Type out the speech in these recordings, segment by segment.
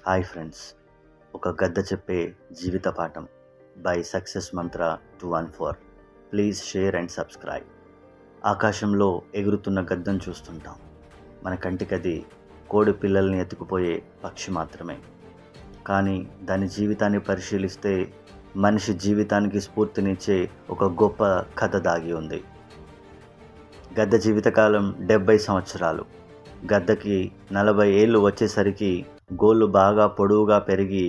Hi friends, ఒక గద్ద చెప్పే జీవిత పాఠం by success Mantra 214. Please share and subscribe. ఆకాశంలో ఎగురుతున్న గద్దను చూస్తుంటాం. మన కంటికది కోడి పిల్లల్ని ఎత్తుకుపోయే పక్షి మాత్రమే. కానీ దాని జీవితాన్ని పరిశీలిస్తే మనిషి జీవితానికి స్ఫూర్తినిచ్చే ఒక గొప్ప కథ దాగి ఉంది. గద్ద జీవితకాలం 70 సంవత్సరాలు. గద్దకి 40 ఏళ్ళు వచ్చేసరికి గోళ్ళు బాగా పొడవుగా పెరిగి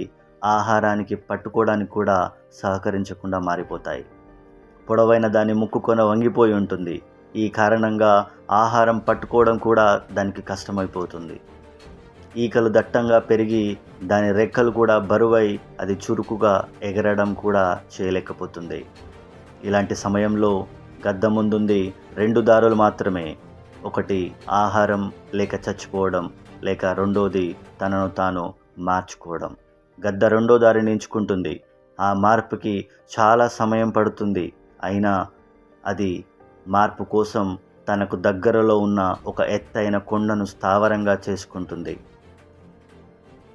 ఆహారానికి పట్టుకోవడానికి కూడా సహకరించకుండా మారిపోతాయి. పొడవైన దాని ముక్కు కొన వంగిపోయి ఉంటుంది. ఈ కారణంగా ఆహారం పట్టుకోవడం కూడా దానికి కష్టమైపోతుంది. ఈకలు దట్టంగా పెరిగి దాని రెక్కలు కూడా బరువై అది చురుకుగా ఎగరడం కూడా చేయలేకపోతుంది. ఇలాంటి సమయంలో గద్ద ముందుంది 2 దారులు మాత్రమే. ఒకటి ఆహారం లేక చచ్చిపోవడం, లేక రెండోది తనను తాను మార్చుకోవడం. గద్ద రెండో దారిని ఎంచుకుంటుంది. ఆ మార్పుకి చాలా సమయం పడుతుంది. అయినా అది మార్పు కోసం తనకు దగ్గరలో ఉన్న ఒక ఎత్తైన కొండను స్థావరంగా చేసుకుంటుంది.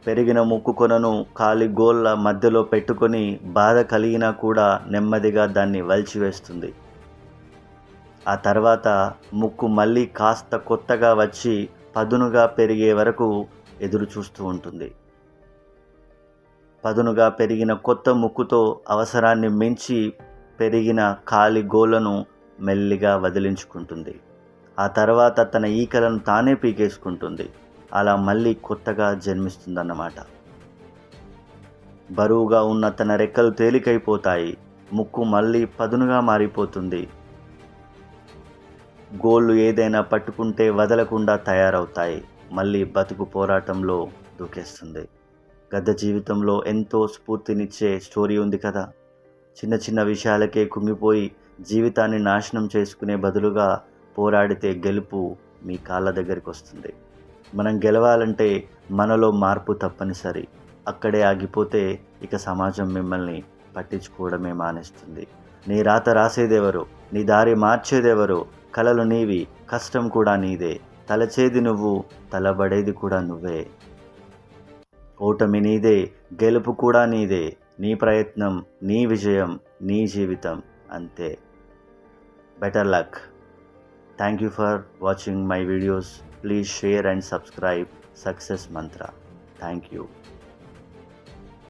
పెరిగిన ముక్కు కొనను కాలి గోళ్ళ మధ్యలో పెట్టుకొని బాధ కలిగినా కూడా నెమ్మదిగా దాన్ని వలిచివేస్తుంది. ఆ తర్వాత ముక్కు మళ్ళీ కాస్త కొత్తగా వచ్చి పదునుగా పెరిగే వరకు ఎదురు చూస్తూ ఉంటుంది. పదునుగా పెరిగిన కొత్త ముక్కుతో అవసరాన్ని మించి పెరిగిన కాలి గోళ్ళను మెల్లిగా వదిలించుకుంటుంది. ఆ తర్వాత తన ఈకలను తానే పీకేసుకుంటుంది. అలా మళ్ళీ కొత్తగా జన్మిస్తుందన్నమాట. బరువుగా ఉన్న తన రెక్కలు తేలికైపోతాయి. ముక్కు మళ్ళీ పదునుగా మారిపోతుంది. గోళ్ళు ఏదైనా పట్టుకుంటే వదలకుండా తయారవుతాయి. మళ్ళీ బతుకు పోరాటంలో దూకేస్తుంది. గద్ద జీవితంలో ఎంతో స్ఫూర్తినిచ్చే స్టోరీ ఉంది కదా. చిన్న చిన్న విషయాలకే కుంగిపోయి జీవితాన్ని నాశనం చేసుకునే బదులుగా పోరాడితే గెలుపు మీ కాళ్ళ దగ్గరికి వస్తుంది. మనం గెలవాలంటే మనలో మార్పు తప్పనిసరి. అక్కడే ఆగిపోతే ఇక సమాజం మిమ్మల్ని పట్టించుకోవడమే మానేస్తుంది. నీ రాత రాసేదెవరు, నీ దారి మార్చేదెవరు? కలలు నీవి, కష్టం కూడా నీదే. తలచేది నువ్వు, తలబడేది కూడా నువ్వే. ఓటమి నీదే, గెలుపు కూడా నీదే. నీ ప్రయత్నం, నీ విజయం, నీ జీవితం అంతే. Better luck. Thank you for watching my videos. Please share and subscribe success mantra. Thank you.